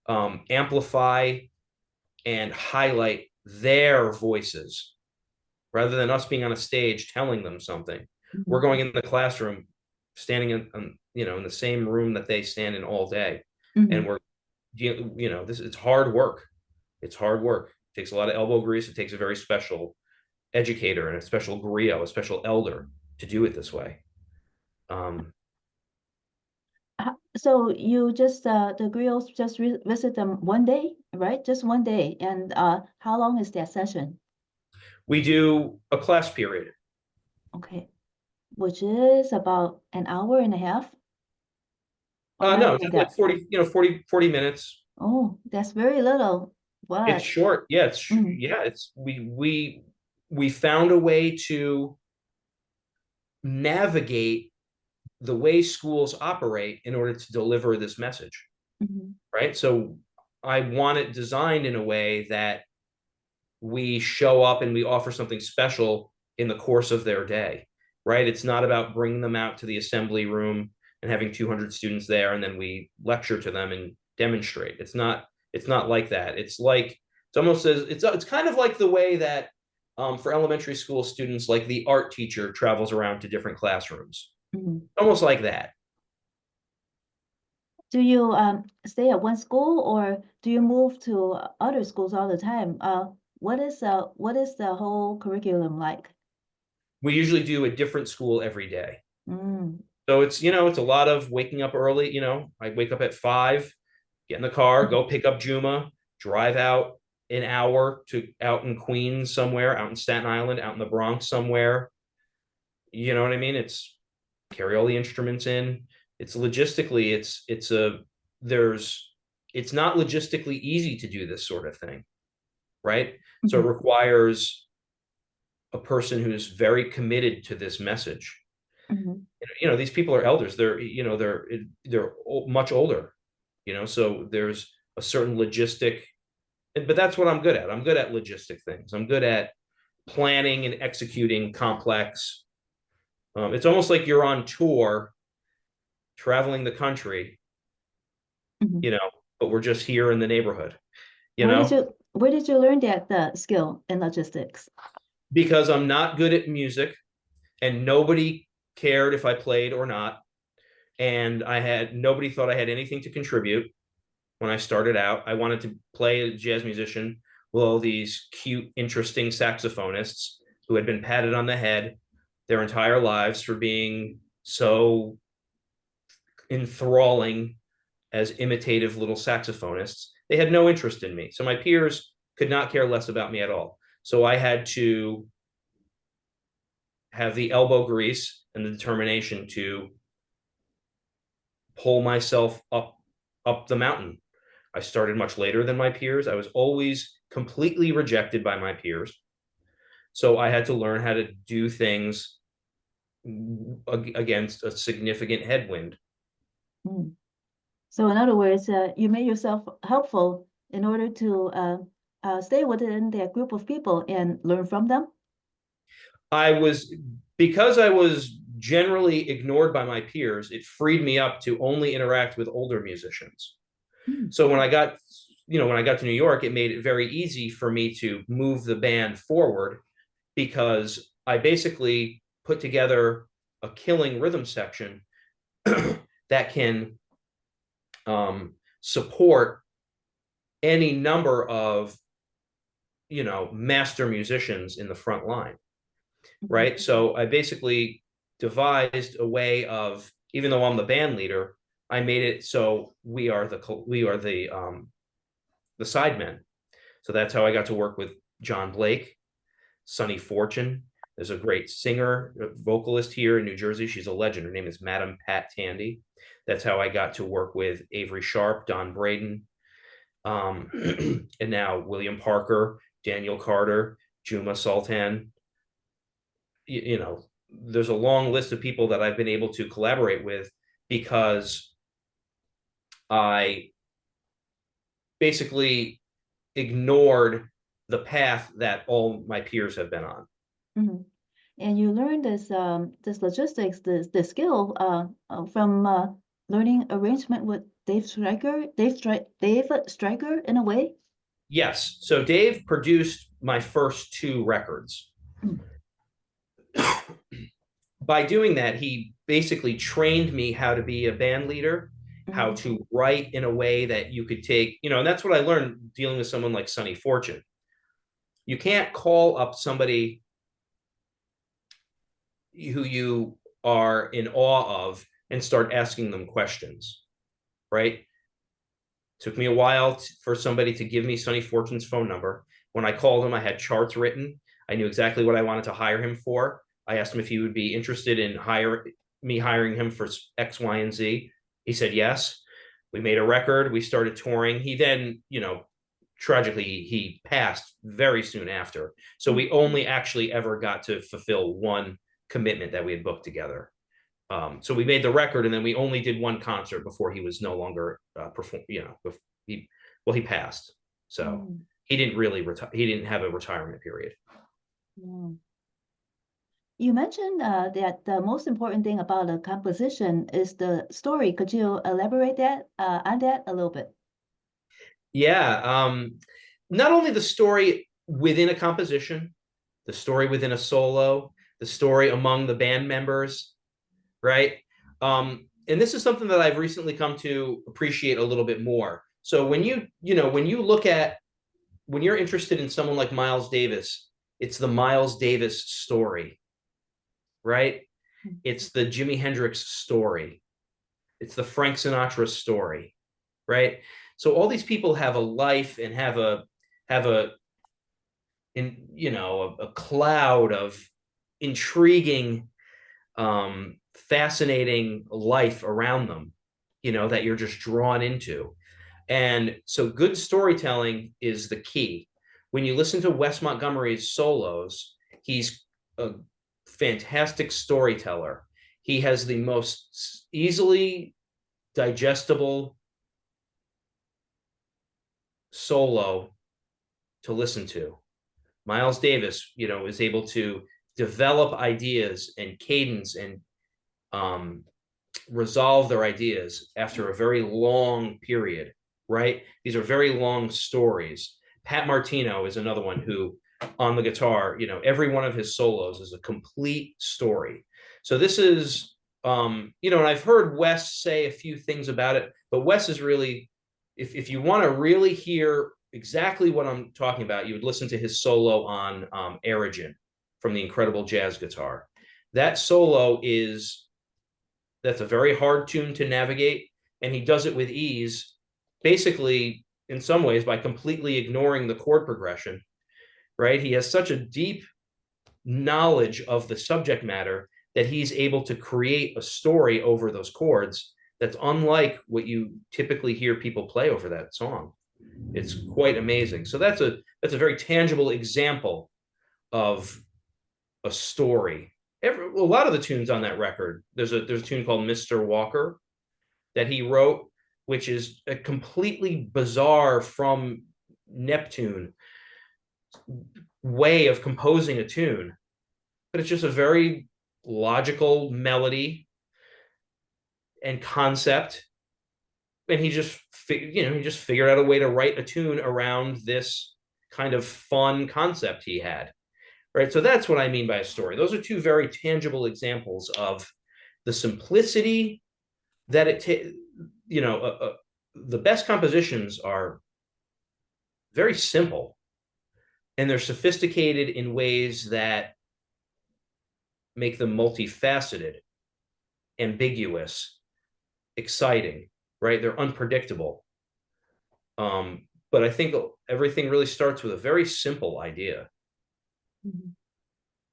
amplify and highlight their voices rather than us being on a stage telling them something. We're Mhm. going in the classroom, standing in the same room that they stand in all day, and Mhm. we're this it's hard work. It's hard work. It takes a lot of elbow grease. It takes a very special educator and a special griot, a special elder to do it this way. Um, So you just the griots just visit them one day, right? Just one day. And how long is that session? we do a class period. Okay, which is about an hour and a half, or not No, even like that. 40 minutes. Oh, that's very little. It's But short. Yeah, mm, we found a way to navigate the way schools operate in order to deliver this message, mhm, right? So I want it designed in a way that we show up and we offer something special in the course of their day, right? It's not about bringing them out to the assembly room and having 200 students there and then we lecture to them and demonstrate. It's not like that. It's almost as it's kind of like the way that for elementary school students, like the art teacher travels around to different classrooms, mhm. almost like that. Do you stay at one school or do you move to other schools all the time? What is the whole curriculum like? We usually do a different school every day. Mm, So it's a lot of waking up early. I wake up at 5, get in the car, mhm, go pick up Juma, drive out an hour to out in Queens somewhere, out in Staten Island, out in the Bronx somewhere. You know what I mean? It's carry all the instruments in. It's logistically, there's it's not logistically easy to do this sort of thing, right? So it mhm, requires a person who's very committed to this message. mhm, These people are elders. They're much older, so there's a certain logistic, but that's what I'm good at. I'm good at logistic things. I'm good at planning and executing complex. It's almost like you're on tour, traveling the country, mhm. you know, but we're just here in the neighborhood, you know, Where did you learn that skill in logistics? because I'm not good at music and nobody cared if I played or not. And nobody thought I had anything to contribute when I started out. I wanted to play a jazz musician with all these cute, interesting saxophonists who had been patted on the head their entire lives for being so enthralling as imitative little saxophonists. They had no interest in me. So my peers could not care less about me at all. So I had to have the elbow grease and the determination to pull myself up the mountain. I started much later than my peers. I was always completely rejected by my peers. So I had to learn how to do things against a significant headwind. Mm. So in other words, you made yourself helpful in order to stay within that group of people and learn from them. I was, because I was generally ignored by my peers, it freed me up to only interact with older musicians. Mm. So when I got, when I got to New York, it made it very easy for me to move the band forward because I basically put together a killing rhythm section that can support any number of, master musicians in the front line. Right. Mhm. So I basically devised a way of, even though I'm the band leader, I made it so we are the sidemen. So that's how I got to work with John Blake, Sonny Fortune. There's a great singer, vocalist here in New Jersey. She's a legend. Her name is Madam Pat Tandy. That's how I got to work with Avery Sharp, Don Braden, and now William Parker, Daniel Carter, Juma Sultan. There's a long list of people that I've been able to collaborate with because I basically ignored the path that all my peers have been on. Mhm. And you learned this logistics, the skill from learning arrangement with Dave Stryker in a way. Yes. So Dave produced my first two records. Mm. By doing that, he basically trained me how to be a band leader, how Mhm. to write in a way that you could take, and that's what I learned dealing with someone like Sonny Fortune. You can't call up somebody who you are in awe of and start asking them questions, right? Took me a while for somebody to give me Sonny Fortune's phone number. When I called him, I had charts written. I knew exactly what I wanted to hire him for. I asked him if he would be interested in hiring him for X, Y, and Z. He said yes. We made a record. We started touring. He then, tragically, he passed very soon after. So we only actually ever got to fulfill one commitment that we had booked together. So we made the record, and then we only did one concert before he was no longer perform. He passed, so Mm. he didn't really retire. He didn't have a retirement period. Yeah. You mentioned that the most important thing about a composition is the story. Could you elaborate that on that a little bit? Yeah, not only the story within a composition, the story within a solo, the story among the band members, right? And this is something that I've recently come to appreciate a little bit more. So when you look at when you're interested in someone like Miles Davis, it's the Miles Davis story, right? It's the Jimi Hendrix story. It's the Frank Sinatra story, right? So all these people have a life and have a a cloud of intriguing, fascinating life around them, that you're just drawn into. And so good storytelling is the key. When you listen to Wes Montgomery's solos, he's a fantastic storyteller. He has the most easily digestible solo to listen to. Miles Davis, is able to develop ideas and cadence and resolve their ideas after a very long period, right? These are very long stories. Pat Martino is another one who, on the guitar, every one of his solos is a complete story. So this is, and I've heard Wes say a few things about it, but Wes is really, if you want to really hear exactly what I'm talking about, you would listen to his solo on Aerogen from the Incredible Jazz Guitar. That solo that's a very hard tune to navigate, and he does it with ease, basically in some ways by completely ignoring the chord progression, right? He has such a deep knowledge of the subject matter that he's able to create a story over those chords that's unlike what you typically hear people play over that song. It's quite amazing. So that's a very tangible example of a story. A lot of the tunes on that record, there's a tune called Mr. Walker that he wrote, which is a completely bizarre from Neptune way of composing a tune, but it's just a very logical melody and concept. And he just figured out a way to write a tune around this kind of fun concept he had. Right. So that's what I mean by a story. Those are two very tangible examples of the simplicity that the best compositions are very simple, and they're sophisticated in ways that make them multifaceted, ambiguous, exciting, right? They're unpredictable. But I think everything really starts with a very simple idea. Mhm.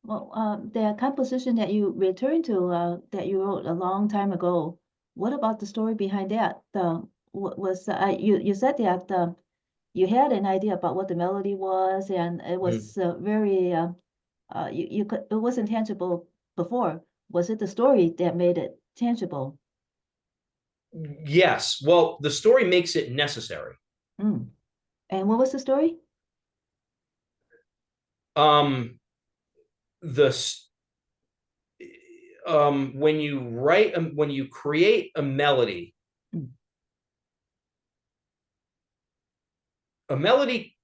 Well, the composition that you return to that you wrote a long time ago, what about the story behind that? Was you said that you had an idea about what the melody was, and it was very it wasn't tangible before. Was it the story that made it tangible? Yes. Well, the story makes it necessary. Mm. And what was the story? Um, the when you create a melody, Mm. a melody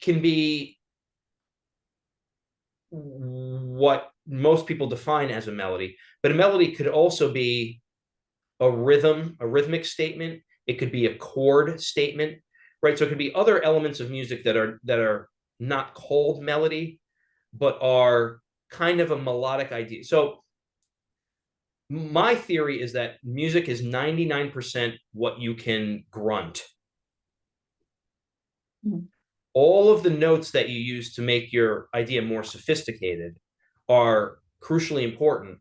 can be what most people define as a melody, but a melody could also be a rhythmic statement. It could be a chord statement, right? So it could be other elements of music that are not called melody, but are kind of a melodic idea. So my theory is that music is 99% what you can grunt. Mm. All of the notes that you use to make your idea more sophisticated are crucially important.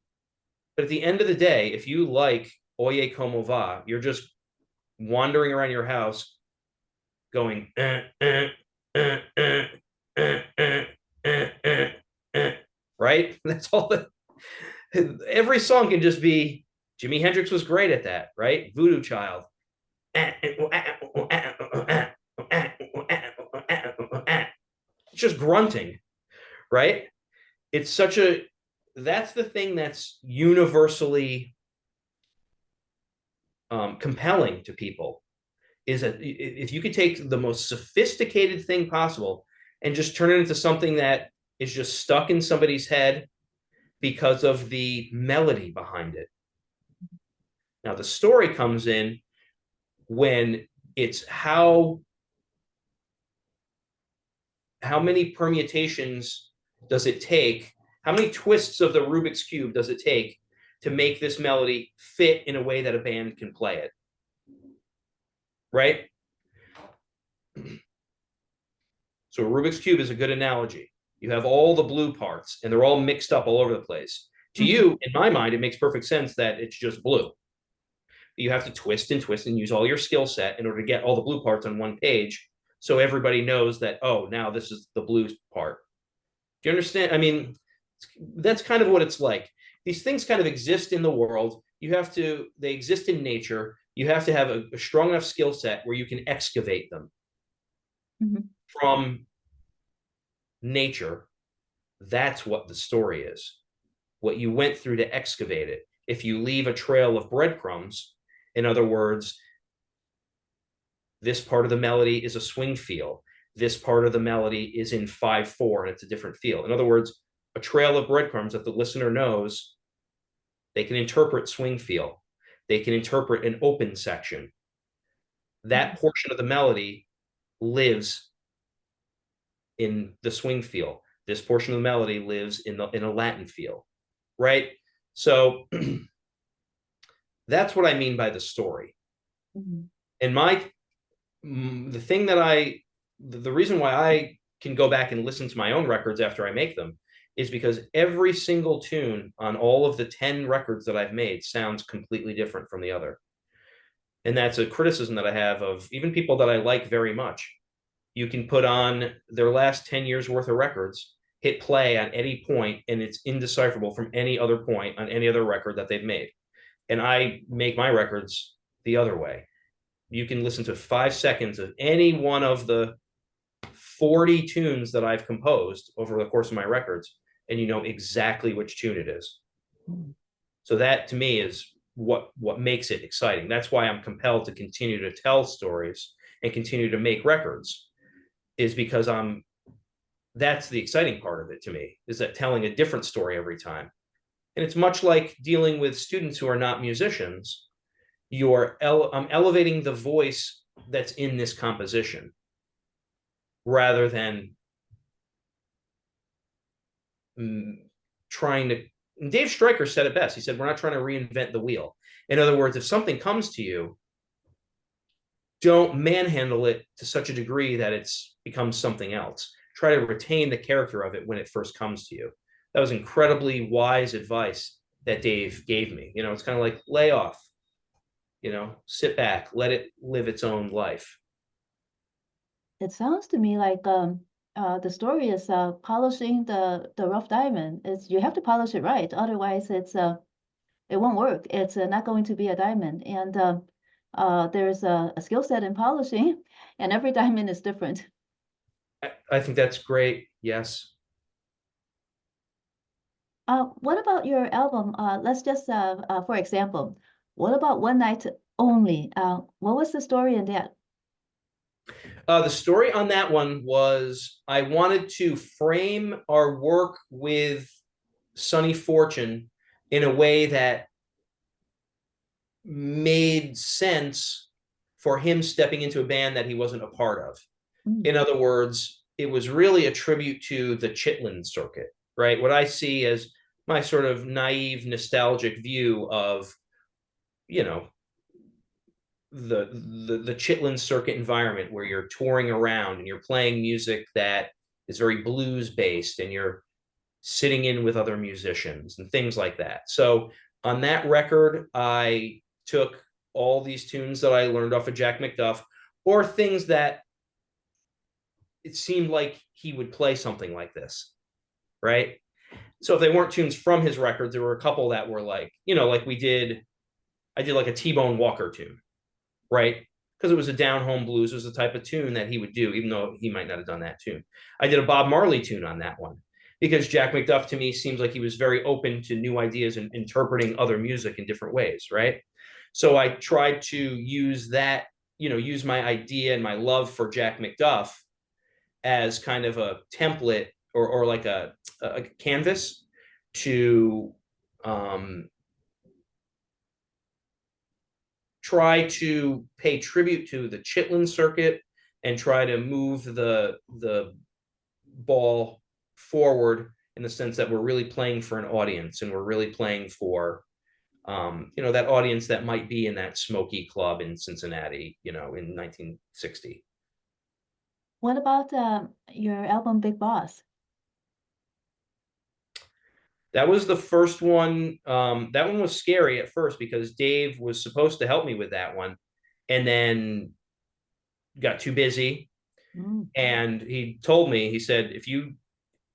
But at the end of the day, if you like Oye Como Va, you're just wandering around your house going, right? That's all that every song can just be. Jimi Hendrix was great at that, right? Voodoo Child. It's just grunting, right? It's such a that's the thing that's universally compelling to people, is that if you could take the most sophisticated thing possible and just turn it into something that is just stuck in somebody's head because of the melody behind it. Now, the story comes in when it's how many permutations does it take? How many twists of the Rubik's Cube does it take to make this melody fit in a way that a band can play it? Right? So a Rubik's Cube is a good analogy. You have all the blue parts and they're all mixed up all over the place. To you, in my mind, it makes perfect sense that it's just blue. You have to twist and use all your skill set in order to get all the blue parts on one page, so everybody knows that, oh, now this is the blue part. Do you understand? I mean, that's kind of what it's like. These things kind of exist in the world. They exist in nature. You have to have a strong enough skill set where you can excavate them from nature. That's what the story is. What you went through to excavate it. If you leave a trail of breadcrumbs, in other words, this part of the melody is a swing feel. This part of the melody is in 5/4 and it's a different feel. In other words, a trail of breadcrumbs that the listener knows, they can interpret swing feel. They can interpret an open section. That portion of the melody lives in the swing feel. This portion of the melody lives in a Latin feel, right? So that's what I mean by the story. And the reason why I can go back and listen to my own records after I make them is because every single tune on all of the 10 records that I've made sounds completely different from the other. And that's a criticism that I have of even people that I like very much. You can put on their last 10 years worth of records hit play on any point and it's indecipherable from any other point on any other record that they've made. And I make my records the other way. You can listen to 5 seconds of any one of the 40 tunes that I've composed over the course of my records, and you know exactly which tune it is. So that to me is what makes it exciting. That's why I'm compelled to continue to tell stories and continue to make records, is because that's the exciting part of it to me, is that telling a different story every time. And it's much like dealing with students who are not musicians. I'm elevating the voice that's in this composition rather than trying to. Dave Stryker said it best. He said, we're not trying to reinvent the wheel. In other words, if something comes to you, don't manhandle it to such a degree that it's becomes something else. Try to retain the character of it when it first comes to you. That was incredibly wise advice that Dave gave me. You know, it's kind of like lay off, you know, sit back, let it live its own life. It sounds to me like the story is polishing the rough diamond. It's you have to polish it right, otherwise it won't work. It's not going to be a diamond. And there's a skill set in polishing, and every diamond is different. I think that's great. Yes. What about your album? Let's just, for example, what about One Night Only? What was the story in that? The story on that one was I wanted to frame our work with Sonny Fortune in a way that made sense for him stepping into a band that he wasn't a part of. In other words, it was really a tribute to the Chitlin circuit, right? What I see as my sort of naive, nostalgic view of, you know, the Chitlin circuit environment where you're touring around and you're playing music that is very blues based and you're sitting in with other musicians and things like that. So on that record, I took all these tunes that I learned off of Jack McDuff, or things that it seemed like he would play something like this, right? So if they weren't tunes from his records, there were a couple that were like, you know, like I did like a T-Bone Walker tune, right? Because it was a down home blues, it was the type of tune that he would do, even though he might not have done that tune. I did a Bob Marley tune on that one because Jack McDuff to me seems like he was very open to new ideas and interpreting other music in different ways, right? So I tried to use that, you know, use my idea and my love for Jack McDuff as kind of a template or like a canvas to try to pay tribute to the Chitlin circuit and try to move the ball forward in the sense that we're really playing for an audience and we're really playing for you know, that audience that might be in that smoky club in Cincinnati, you know, in 1960. What about your album Big Boss? That was the first one. That one was scary at first because Dave was supposed to help me with that one and then got too busy. And he told me, he said, if you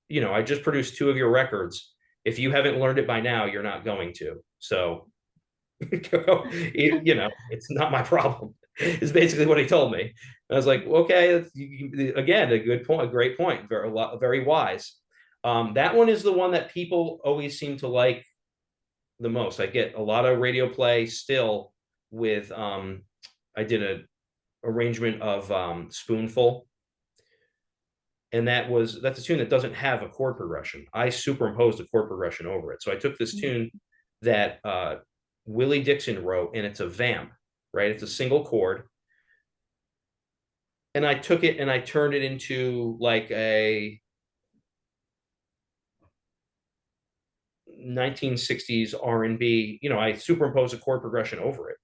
know, I just produced 2 of your records. If you haven't learned it by now, you're not going to. So, you know, it's not my problem. Is basically what he told me. I was like, okay, again, a good point, a great point, very wise. That one is the one that people always seem to like the most. I get a lot of radio play still with, I did an arrangement of Spoonful. And that's a tune that doesn't have a chord progression. I superimposed a chord progression over it. So I took this tune that Willie Dixon wrote, and it's a vamp, right? It's a single chord. And I took it and I turned it into like a 1960s R&B. You know, I superimposed a chord progression over it.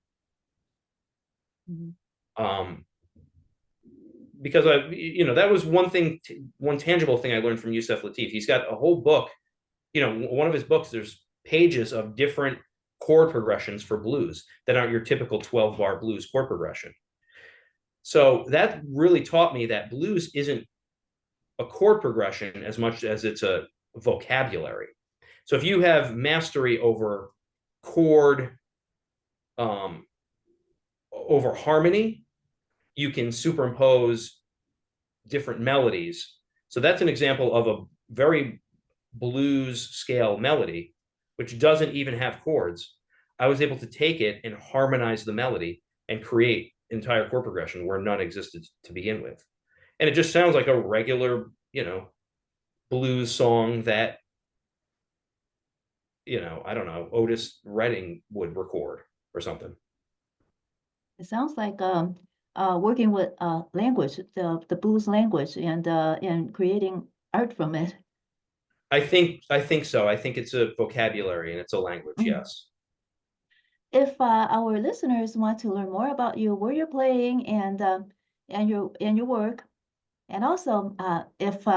Because you know, that was one tangible thing I learned from Yusef Lateef. He's got a whole book, you know, one of his books, there's pages of different chord progressions for blues that aren't your typical 12-bar blues chord progression. So that really taught me that blues isn't a chord progression as much as it's a vocabulary. So if you have mastery over chord, over harmony, you can superimpose different melodies. So that's an example of a very blues scale melody, which doesn't even have chords. I was able to take it and harmonize the melody and create entire chord progression where none existed to begin with. And it just sounds like a regular, blues song that, I don't know, Otis Redding would record or something. It sounds like working with language, the blues language, and creating art from it. I think so. I think it's a vocabulary and it's a language, yes. If our listeners want to learn more about you, where you're playing, and your work, and also if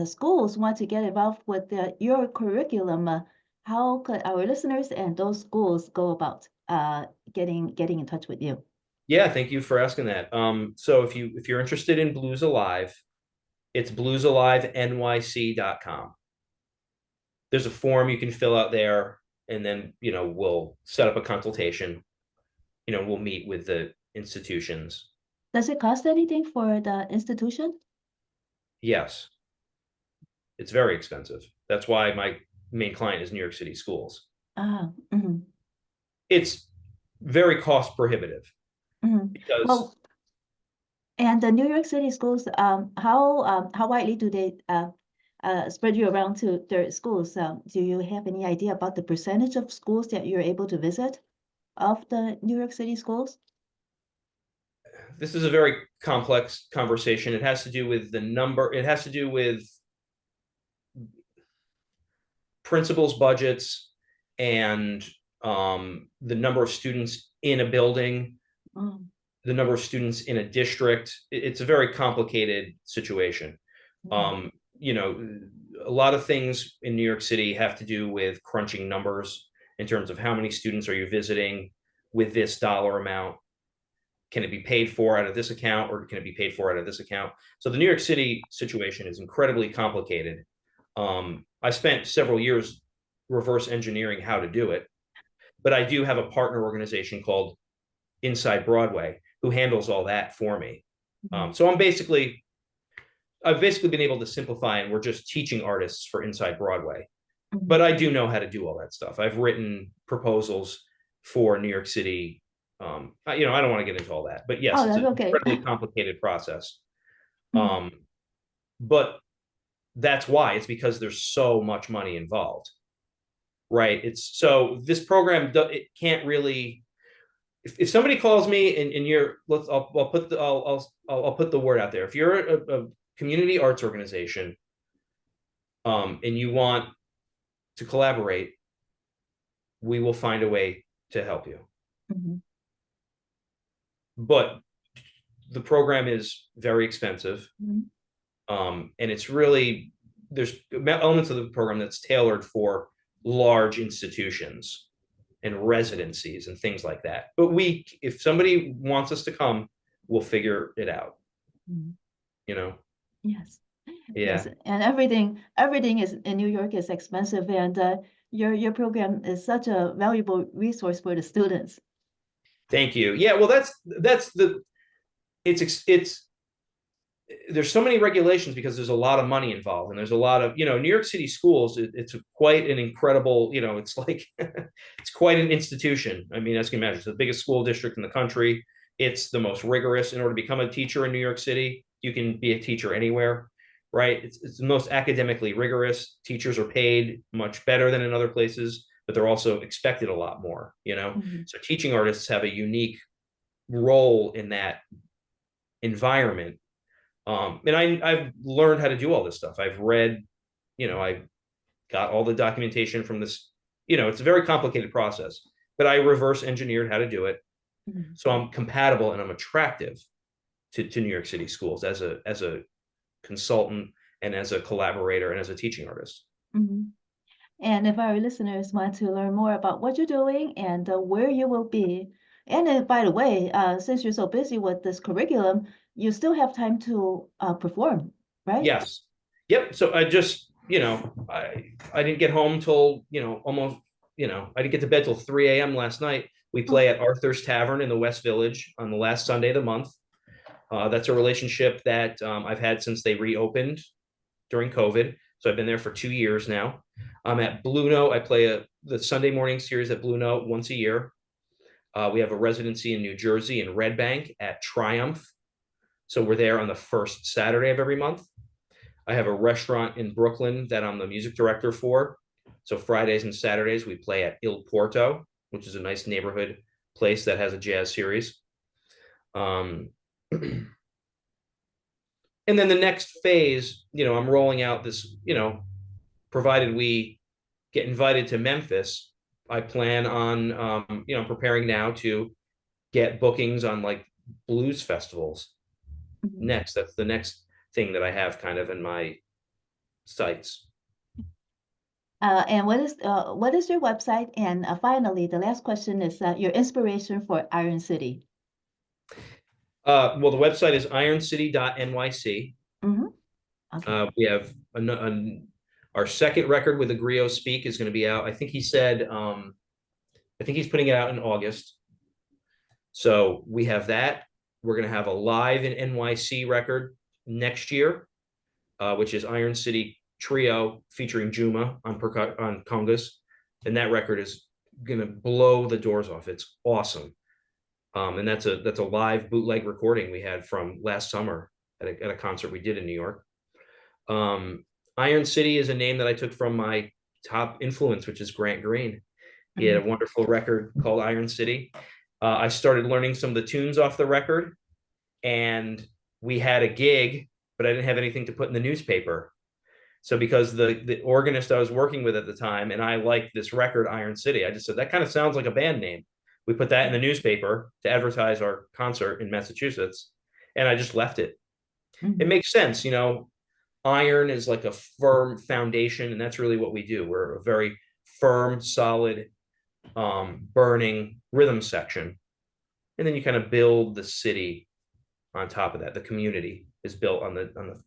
schools want to get involved with your curriculum, how could our listeners and those schools go about getting in touch with you? Yeah, thank you for asking that. So if you're interested in Blues Alive, it's bluesalivenyc.com. There's a form you can fill out there, and then we'll set up a consultation. We'll meet with the institutions. Does it cost anything for the institution? Yes, it's very expensive. That's why my main client is New York City schools. It's very cost prohibitive because Well, and the New York City schools, how widely do they spread you around to their schools? Do you have any idea about the percentage of schools that you're able to visit of the New York City schools? this is a very complex conversation. It has to do with the number. It has to do with principals' budgets and the number of students in a building, the number of students in a district. It's a very complicated situation. A lot of things in New York City have to do with crunching numbers in terms of how many students are you visiting with this dollar amount. Can it be paid for out of this account, or can it be paid for out of this account? So the New York City situation is incredibly complicated. I spent several years reverse engineering how to do it, but I do have a partner organization called Inside Broadway who handles all that for me. So I've basically been able to simplify, and we're just teaching artists for Inside Broadway. But I do know how to do all that stuff. I've written proposals for New York City. I don't want to get into all that, but yes, it's an incredibly complicated process. But that's why. It's because there's so much money involved, right? So this program, it can't really. If somebody calls me and I'll put the word out there. If you're a community arts organization, and you want to collaborate, we will find a way to help you. But the program is very expensive. And it's really, there's elements of the program that's tailored for large institutions and residencies and things like that. But if somebody wants us to come, we'll figure it out. Yes. Yeah. Yes. And everything is in New York is expensive, and your program is such a valuable resource for the students. Thank you. Yeah, well, there's so many regulations because there's a lot of money involved, and there's a lot of, New York City schools, it's quite an incredible, it's like, it's quite an institution. I mean, as you can imagine, it's the biggest school district in the country. It's the most rigorous. In order to become a teacher in New York City, you can be a teacher anywhere, right? It's the most academically rigorous. Teachers are paid much better than in other places, but they're also expected a lot more, So teaching artists have a unique role in that environment. And I've learned how to do all this stuff. I've read, I got all the documentation from this, it's a very complicated process, but I reverse engineered how to do it. So I'm compatible and I'm attractive to New York City schools as a consultant and as a collaborator and as a teaching artist. And if our listeners want to learn more about what you're doing and where you will be, and by the way, since you're so busy with this curriculum, you still have time to perform, right? Yes. Yep. So I just, I didn't get home till, almost, I didn't get to bed till 3 a.m. last night. We Oh, play at Arthur's Tavern in the West Village on the last Sunday of the month. That's a relationship that I've had since they reopened during COVID. So I've been there for 2 years now. I'm at Blue Note. I play the Sunday morning series at Blue Note once a year. We have a residency in New Jersey in Red Bank at Triumph. So we're there on the first Saturday of every month. I have a restaurant in Brooklyn that I'm the music director for. So Fridays and Saturdays, we play at Il Porto, which is a nice neighborhood place that has a jazz series. And then the next phase, I'm rolling out this, provided we get invited to Memphis, I plan on, preparing now to get bookings on like blues festivals mhm. next. That's the next thing that I have kind of in my sights. And what is your website? And finally, the last question is your inspiration for Iron City. Well, the website is ironcity.nyc. Mm-hmm. Okay. We have our second record with Agrio Speak is going to be out. I think he said, I think he's putting it out in August. So we have that. We're going to have a live in NYC record next year, which is Iron City Trio featuring Juma on congas, and that record is going to blow the doors off. It's awesome. And that's a live bootleg recording we had from last summer at a concert we did in New York. Iron City is a name that I took from my top influence, which is Grant Green. He had a wonderful record called Iron City. I started learning some of the tunes off the record, and we had a gig, but I didn't have anything to put in the newspaper. So because the organist I was working with at the time and I liked this record, Iron City, I just said, that kind of sounds like a band name. We put that in the newspaper to advertise our concert in Massachusetts, and I just left it. It Mm-hmm. makes sense, iron is like a firm foundation, and that's really what we do. We're a very firm, solid, burning rhythm section. And then you kind of build the city on top of that. The community is built on the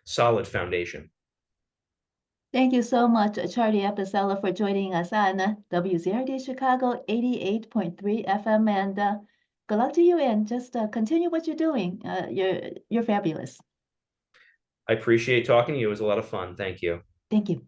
solid foundation. Thank you so much, Charlie Apicella, for joining us on WZRD Chicago 88.3 FM. And good luck to you, and just continue what you're doing. You're fabulous. I appreciate talking to you. It was a lot of fun. Thank you. Thank you.